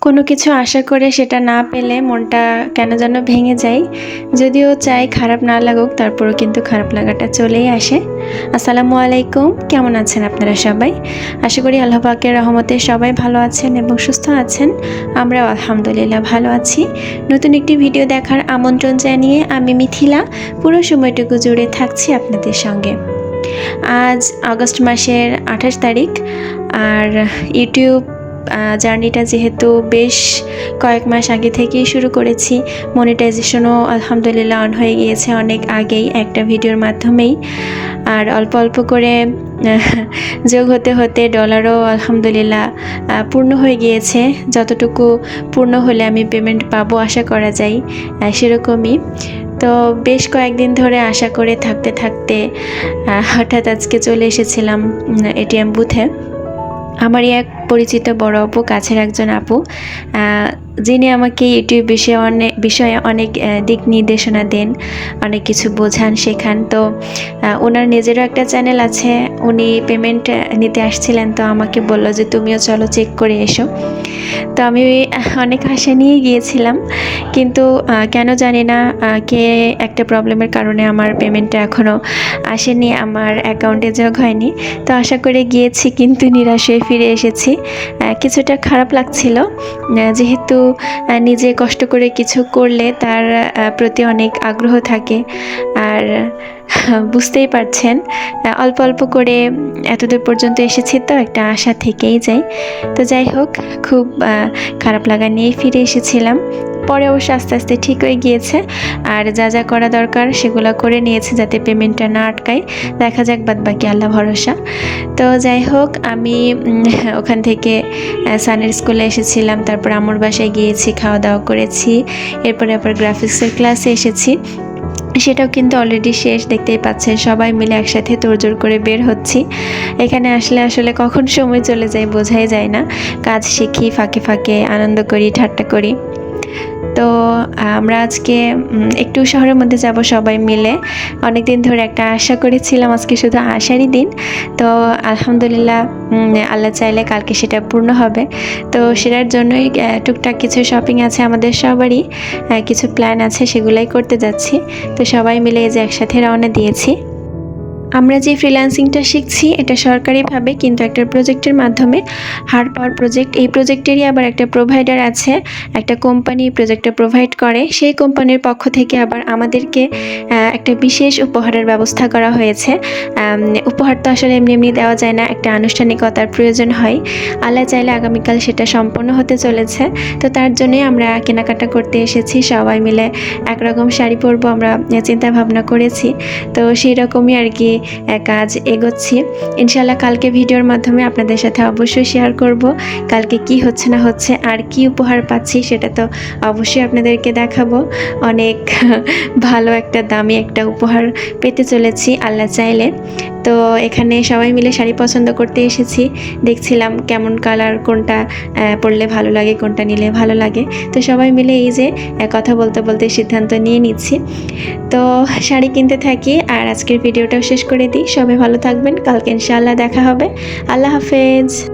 কোনো কিছু আশা করে সেটা না পেলে মনটা কেন যেন ভেঙে যায়। যদিও চাই খারাপ না লাগুক, তারপরও কিন্তু খারাপ লাগাটা চলেই আসে। আসসালামু আলাইকুম, কেমন আছেন আপনারা সবাই? আশা করি আল্লাহ পাকের রহমতে সবাই ভালো আছেন এবং সুস্থ আছেন। আমরাও আলহামদুলিল্লাহ ভালো আছি। নতুন একটি ভিডিও দেখার আমন্ত্রণ জানিয়ে আমি মিথিলা পুরো সময়টুকু জুড়ে থাকছি আপনাদের সঙ্গে। আজ আগস্ট মাসের 28 তারিখ। আর ইউটিউব জার্নিটা যেহেতু বেশ কয়েক মাস আগে থেকেই শুরু করেছি, মনিটাইজেশনও আলহামদুলিল্লাহ অন হয়ে গিয়েছে অনেক আগেই একটা ভিডিওর মাধ্যমেই। আর অল্প অল্প করে যোগ হতে হতে ডলারও আলহামদুলিল্লাহ পূর্ণ হয়ে গিয়েছে। যতটুকু পূর্ণ হলে আমি পেমেন্ট পাবো আশা করা যায় সেরকমই। তো বেশ কয়েকদিন ধরে আশা করে থাকতে থাকতে হঠাৎ আজকে চলে এসেছিলাম এটিএম বুথে। আমারই এক পরিচিত বড় আপু, কাছের একজন আপু, যিনি আমাকে ইউটিউব বিষয়ে অনেক দিক নির্দেশনা দেন, অনেক কিছু বোঝান শেখান। তো ওনার নিজেরও একটা চ্যানেল আছে, উনি পেমেন্ট নিতে আসছিলেন, তো আমাকে বলল যে তুমিও চলো চেক করে এসো। তো আমি অনেক আশা নিয়ে গিয়েছিলাম, কিন্তু কেন জানি না কে একটা প্রবলেমের কারণে আমার পেমেন্টটা এখনও আসেনি, আমার অ্যাকাউন্টে যোগ হয়নি। তো আশা করে গিয়েছি, কিন্তু নিরাশ হয়ে ফিরে এসেছি। কিছুটা খারাপ লাগছিল, যেহেতু নিজে কষ্ট করে কিছু করলে তার প্রতি অনেক আগ্রহ থাকে। আর বুঝতেই পারছেন, অল্প অল্প করে এতদূর পর্যন্ত এসেছি, তো একটা আশা থেকেই যায়। তো যাই হোক, খুব খারাপ লাগা নিয়েই ফিরে এসেছিলাম। পরে অবশ্য আস্তে আস্তে ঠিক হয়ে গিয়েছে, আর যা যা করা দরকার সেগুলো করে নিয়েছে যাতে পেমেন্টটা না আটকায়। দেখা যাক, বাদ বাকি আল্লাহ ভরসা। তো যাই হোক, আমি ওখান থেকে সানের স্কুলে এসেছিলাম, তারপর আমার বাসায় গিয়েছি, খাওয়া দাওয়া করেছি, এরপরে আবার গ্রাফিক্সের ক্লাসে এসেছি। সেটাও কিন্তু অলরেডি শেষ, দেখতেই পাচ্ছেন সবাই মিলে একসাথে তোড়জোড় করে বের হচ্ছি। এখানে আসলে কখন সময় চলে যায় বোঝাই যায় না। কাজ শিখি, ফাঁকে ফাঁকে আনন্দ করি, ঠাট্টা করি। তো আমরা আজকে একটু শহরের মধ্যে যাব সবাই মিলে। অনেক দিন ধরে একটা আশা করেছিলাম, আজকে শুধু আশারই দিন। তো আলহামদুলিল্লাহ আল্লাহ চাইলে কালকে সেটা পূর্ণ হবে। তো সেটার জন্যই টুকটাক কিছু শপিং আছে আমাদের সবারই, কিছু প্ল্যান আছে, সেগুলাই করতে যাচ্ছি। তো সবাই মিলে এই যে একসাথে রওনা দিয়েছি। আমরা যে ফ্রিল্যান্সিংটা শিখছি এটা সরকারিভাবে, কিন্তু একটা প্রজেক্টের মাধ্যমে, হার পাওয়ার প্রজেক্ট। এই প্রজেক্টেরই আবার একটা প্রোভাইডার আছে, একটা কোম্পানি প্রজেক্টটা প্রোভাইড করে। সেই কোম্পানির পক্ষ থেকে আবার আমাদেরকে একটা বিশেষ উপহারের ব্যবস্থা করা হয়েছে। উপহার তো আসলে এমনি এমনি দেওয়া যায় না, একটা আনুষ্ঠানিকতার প্রয়োজন হয়। আল্লাহ চাইলে আগামীকাল সেটা সম্পন্ন হতে চলেছে। তো তার জন্যই আমরা কেনাকাটা করতে এসেছি, সবাই মিলে একরকম শাড়ি পরবো আমরা চিন্তা ভাবনা করেছি। তো সেই রকমই আর কি কাজ এগোচ্ছি। ইনশাল্লাহ কালকে ভিডিওর মাধ্যমে আপনাদের সাথে অবশ্যই শেয়ার করব কালকে কি হচ্ছে না হচ্ছে আর কি উপহার পাচ্ছি, সেটা তো অবশ্যই আপনাদেরকে দেখাবো। অনেক ভালো একটা দামি একটা উপহার পেতে চলেছি আল্লাহ চাইলে। তো এখানে সবাই মিলে শাড়ি পছন্দ করতে এসেছি, দেখছিলাম কেমন কালার, কোনটা পরলে ভালো লাগে, কোনটা নিলে ভালো লাগে। তো সবাই মিলে এই যে কথা বলতে বলতে সিদ্ধান্ত নিয়ে নিচ্ছি। তো শাড়ি কিনতে থাকি, আর আজকের ভিডিওটাও শেষ করে দিই। সবাই ভালো থাকবেন, কালকে ইনশাআল্লাহ দেখা হবে। আল্লাহ হাফেজ।